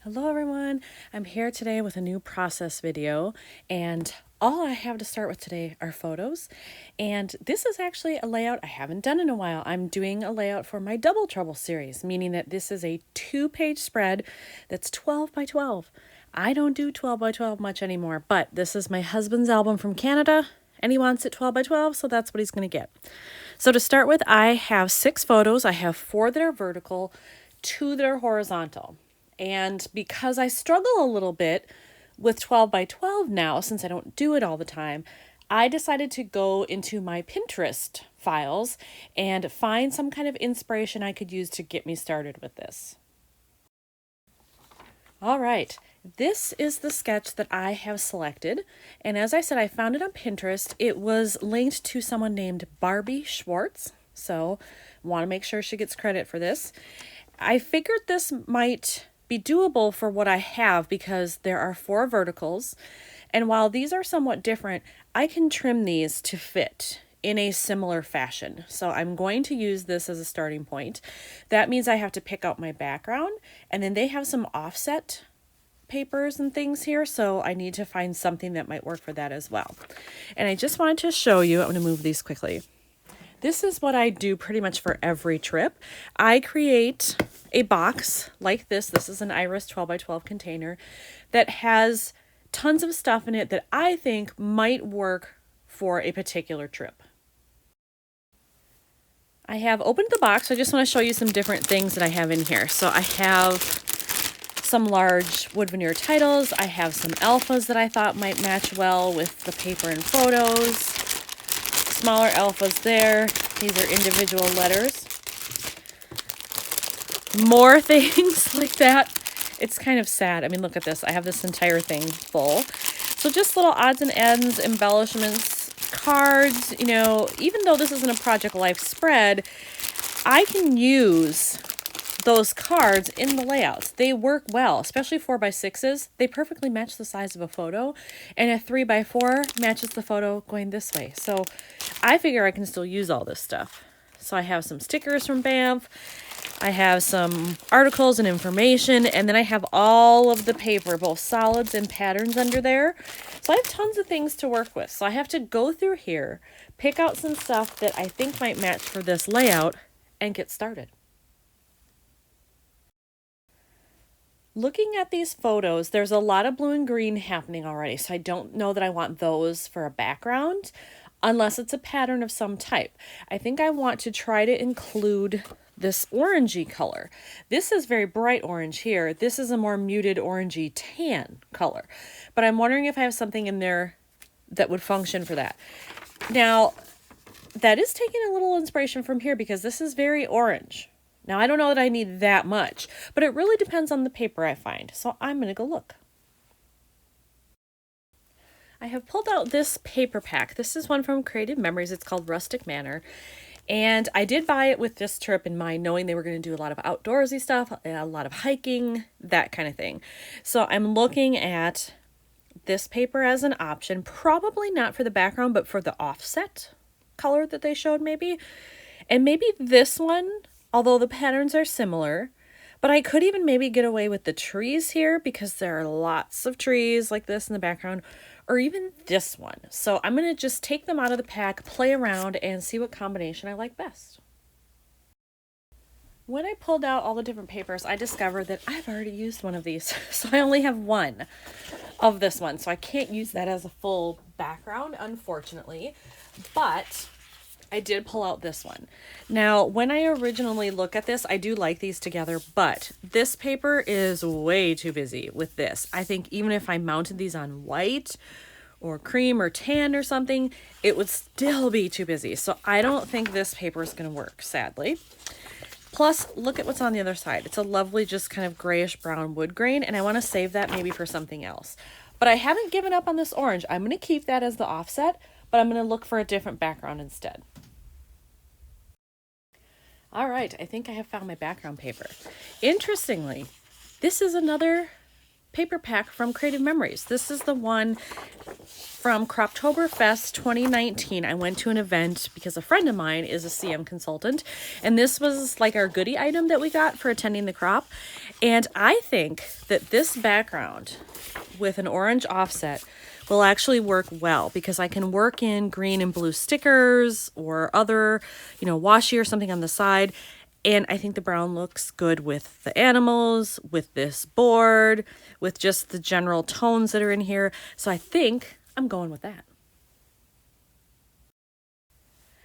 Hello everyone, I'm here today with a new process video, and all I have to start with today are photos. And this is actually a layout I haven't done in a while. I'm doing a layout for my Double Trouble series, meaning that this is a 2-page spread that's 12 by 12. I don't do 12 by 12 much anymore, but this is my husband's album from Canada, and he wants it 12 by 12, so that's what he's going to get. So to start with, I have 6 photos. I have 4 that are vertical, 2 that are horizontal. And because I struggle a little bit with 12 by 12 now, since I don't do it all the time, I decided to go into my Pinterest files and find some kind of inspiration I could use to get me started with this. All right, this is the sketch that I have selected. And as I said, I found it on Pinterest. It was linked to someone named Barbie Schwartz. So want to make sure she gets credit for this. I figured this might be doable for what I have because there are 4 verticals, and while these are somewhat different, I can trim these to fit in a similar fashion. So I'm going to use this as a starting point. That means I have to pick out my background, and then they have some offset papers and things here, so I need to find something that might work for that as well. And I just wanted to show you, I'm going to move these quickly. This is what I do pretty much for every trip. I create a box like this. This is an Iris 12 by 12 container that has tons of stuff in it that I think might work for a particular trip. I have opened the box. I just want to show you some different things that I have in here. So I have some large wood veneer titles. I have some alphas that I thought might match well with the paper and photos. Smaller alphas there. These are individual letters. More things like that. It's kind of sad. I mean, look at this. I have this entire thing full. So just little odds and ends, embellishments, cards. You know, even though this isn't a Project Life spread, I can use those cards in the layouts. They work well, especially 4x6s. They perfectly match the size of a photo, and a 3x4 matches the photo going this way. So I figure I can still use all this stuff. So I have some stickers from Banff. I have some articles and information, and then I have all of the paper, both solids and patterns under there. So I have tons of things to work with. So I have to go through here, pick out some stuff that I think might match for this layout, and get started. Looking at these photos, there's a lot of blue and green happening already, so I don't know that I want those for a background unless it's a pattern of some type. I think I want to try to include this orangey color. This is very bright orange here. This is a more muted orangey tan color, but I'm wondering if I have something in there that would function for that. Now, that is taking a little inspiration from here because this is very orange. Now, I don't know that I need that much, but it really depends on the paper I find. So I'm going to go look. I have pulled out this paper pack. This is one from Creative Memories. It's called Rustic Manor. And I did buy it with this trip in mind, knowing they were going to do a lot of outdoorsy stuff, a lot of hiking, that kind of thing. So I'm looking at this paper as an option, probably not for the background, but for the offset color that they showed maybe. And maybe this one, although the patterns are similar, but I could even maybe get away with the trees here because there are lots of trees like this in the background, or even this one. So I'm going to just take them out of the pack, play around, and see what combination I like best. When I pulled out all the different papers, I discovered that I've already used one of these. So I only have one of this one. So I can't use that as a full background, unfortunately. But I did pull out this one. Now, when I originally look at this, I do like these together, but this paper is way too busy with this. I think even if I mounted these on white or cream or tan or something, it would still be too busy. So I don't think this paper is going to work, sadly. Plus, look at what's on the other side. It's a lovely, just kind of grayish brown wood grain, and I want to save that maybe for something else. But I haven't given up on this orange. I'm going to keep that as the offset, but I'm going to look for a different background instead. All right, I think I have found my background paper. Interestingly, this is another paper pack from Creative Memories. This is the one from Croptoberfest 2019. I went to an event because a friend of mine is a CM consultant, and this was like our goodie item that we got for attending the crop. And I think that this background with an orange offset will actually work well because I can work in green and blue stickers or other, washi or something on the side. And I think the brown looks good with the animals, with this board, with just the general tones that are in here. So I think I'm going with that.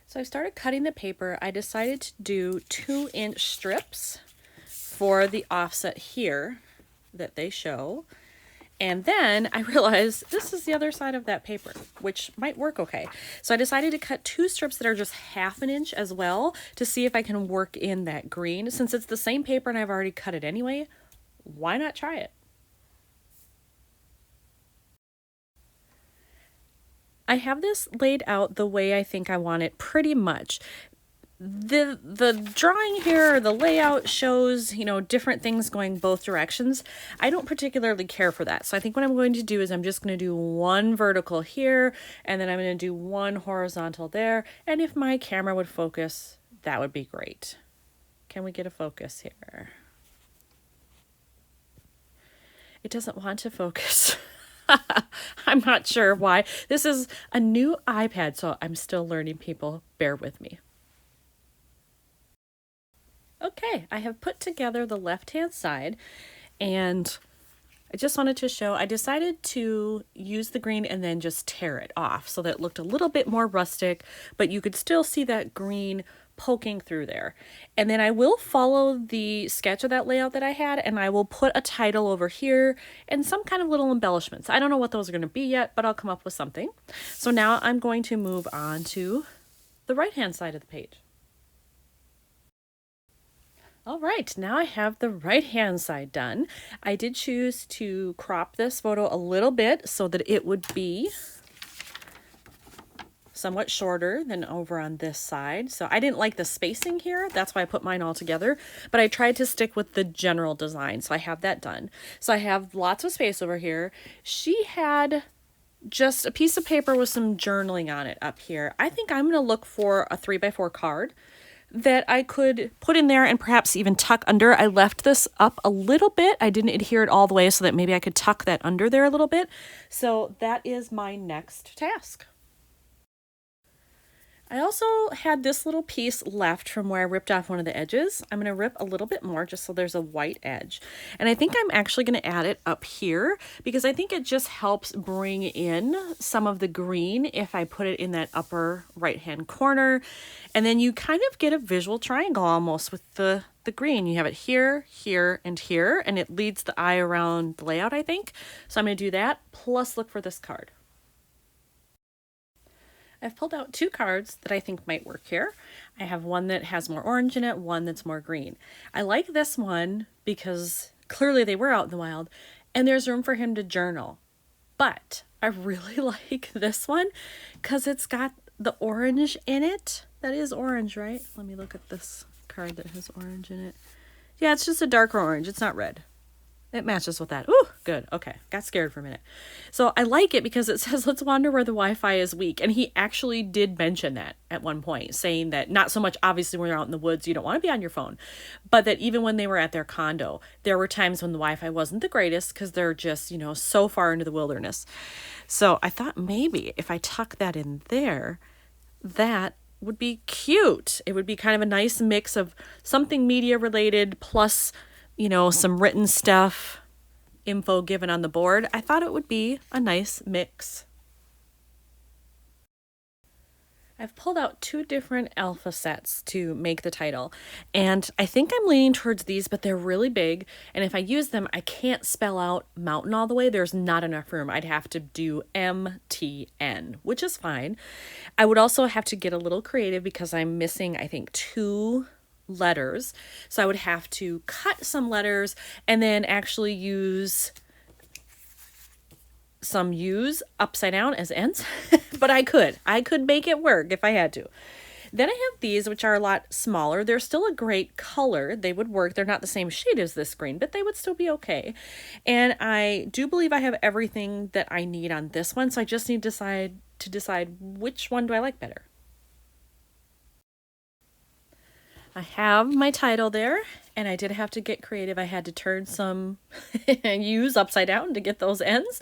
So I started cutting the paper. I decided to do 2-inch strips for the offset here that they show. And then I realized this is the other side of that paper, which might work okay. So I decided to cut 2 strips that are just 1/2 inch as well to see if I can work in that green. Since it's the same paper and I've already cut it anyway, why not try it? I have this laid out the way I think I want it pretty much. The drawing here, or the layout shows, different things going both directions. I don't particularly care for that. So I think what I'm going to do is I'm just going to do one vertical here, and then I'm going to do one horizontal there. And if my camera would focus, that would be great. Can we get a focus here? It doesn't want to focus. I'm not sure why. This is a new iPad, so I'm still learning, people. Bear with me. Okay, I have put together the left-hand side, and I just wanted to show, I decided to use the green and then just tear it off so that it looked a little bit more rustic, but you could still see that green poking through there. And then I will follow the sketch of that layout that I had, and I will put a title over here and some kind of little embellishments. I don't know what those are going to be yet, but I'll come up with something. So now I'm going to move on to the right-hand side of the page. All right, now I have the right-hand side done. I did choose to crop this photo a little bit so that it would be somewhat shorter than over on this side. So I didn't like the spacing here. That's why I put mine all together, but I tried to stick with the general design. So I have that done. So I have lots of space over here. She had just a piece of paper with some journaling on it up here. I think I'm going to look for a 3x4 card that I could put in there and perhaps even tuck under. I left this up a little bit. I didn't adhere it all the way so that maybe I could tuck that under there a little bit. So that is my next task. I also had this little piece left from where I ripped off one of the edges. I'm going to rip a little bit more just so there's a white edge. And I think I'm actually going to add it up here because I think it just helps bring in some of the green if I put it in that upper right-hand corner. And then you kind of get a visual triangle almost with the green. You have it here, here, and here, and it leads the eye around the layout, I think. So I'm going to do that, plus look for this card. I've pulled out 2 cards that I think might work here. I have one that has more orange in it, one that's more green. I like this one because clearly they were out in the wild and there's room for him to journal. But I really like this one because it's got the orange in it. That is orange, right? Let me look at this card that has orange in it. Yeah, it's just a darker orange. It's not red. It matches with that. Ooh, good. Okay. Got scared for a minute. So I like it because it says, let's wander where the Wi-Fi is weak. And he actually did mention that at one point, saying that not so much, obviously, when you're out in the woods, you don't want to be on your phone, but that even when they were at their condo, there were times when the Wi-Fi wasn't the greatest because they're just, so far into the wilderness. So I thought maybe if I tuck that in there, that would be cute. It would be kind of a nice mix of something media related plus some written stuff, info given on the board. I thought it would be a nice mix. I've pulled out 2 different alpha sets to make the title, and I think I'm leaning towards these, but they're really big, and if I use them, I can't spell out mountain all the way. There's not enough room. I'd have to do MTN, which is fine. I would also have to get a little creative because I'm missing, I think, 2 letters. So I would have to cut some letters and then actually use some U's upside down as ends. But I could make it work if I had to. Then I have these, which are a lot smaller. They're still a great color. They would work. They're not the same shade as this green, but they would still be okay. And I do believe I have everything that I need on this one, so I just need to decide which one do I like better. I have my title there, and I did have to get creative. I had to turn some U's upside down to get those N's.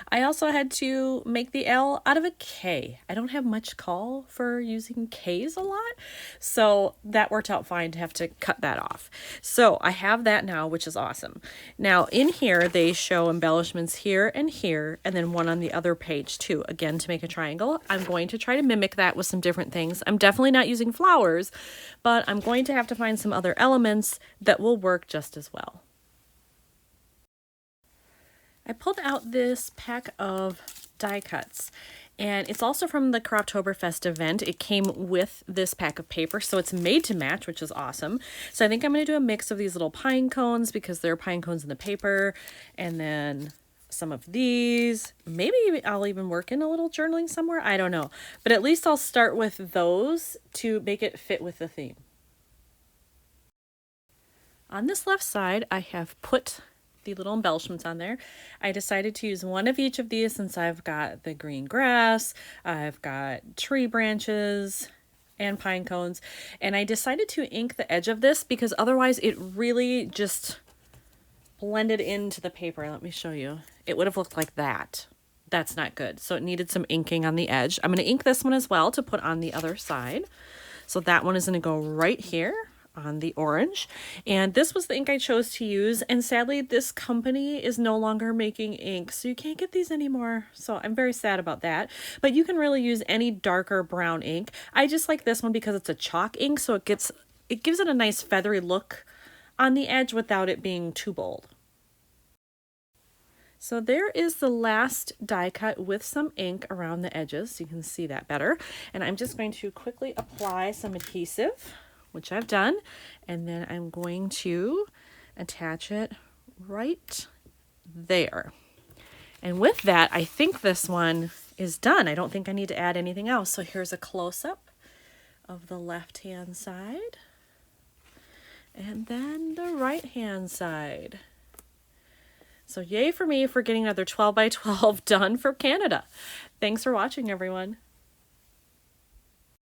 I also had to make the L out of a K. I don't have much call for using K's a lot, so that worked out fine to have to cut that off. So I have that now, which is awesome. Now in here, they show embellishments here, and then one on the other page too, again, to make a triangle. I'm going to try to mimic that with some different things. I'm definitely not using flowers, but I'm going to have to find some other elements that will work just as well. I pulled out this pack of die cuts, and it's also from the Crafttoberfest event. It came with this pack of paper, so it's made to match, which is awesome. So I think I'm going to do a mix of these little pine cones because there are pine cones in the paper, and then some of these. Maybe I'll even work in a little journaling somewhere. I don't know. But at least I'll start with those to make it fit with the theme. On this left side, I have put the little embellishments on there. I decided to use one of each of these since I've got the green grass, I've got tree branches, and pine cones. And I decided to ink the edge of this because otherwise it really just blended into the paper. Let me show you. It would have looked like that. That's not good. So it needed some inking on the edge. I'm going to ink this one as well to put on the other side. So that one is going to go right here on the orange, and this was the ink I chose to use, and sadly this company is no longer making ink, so you can't get these anymore, so I'm very sad about that. But you can really use any darker brown ink. I just like this one because it's a chalk ink, so it gives it a nice feathery look on the edge without it being too bold. So there is the last die cut with some ink around the edges, so you can see that better. And I'm just going to quickly apply some adhesive, which I've done, and then I'm going to attach it right there. And with that, I think this one is done. I don't think I need to add anything else. So here's a close-up of the left-hand side, and then the right-hand side. So yay for me for getting another 12 by 12 done for Canada. Thanks for watching, everyone.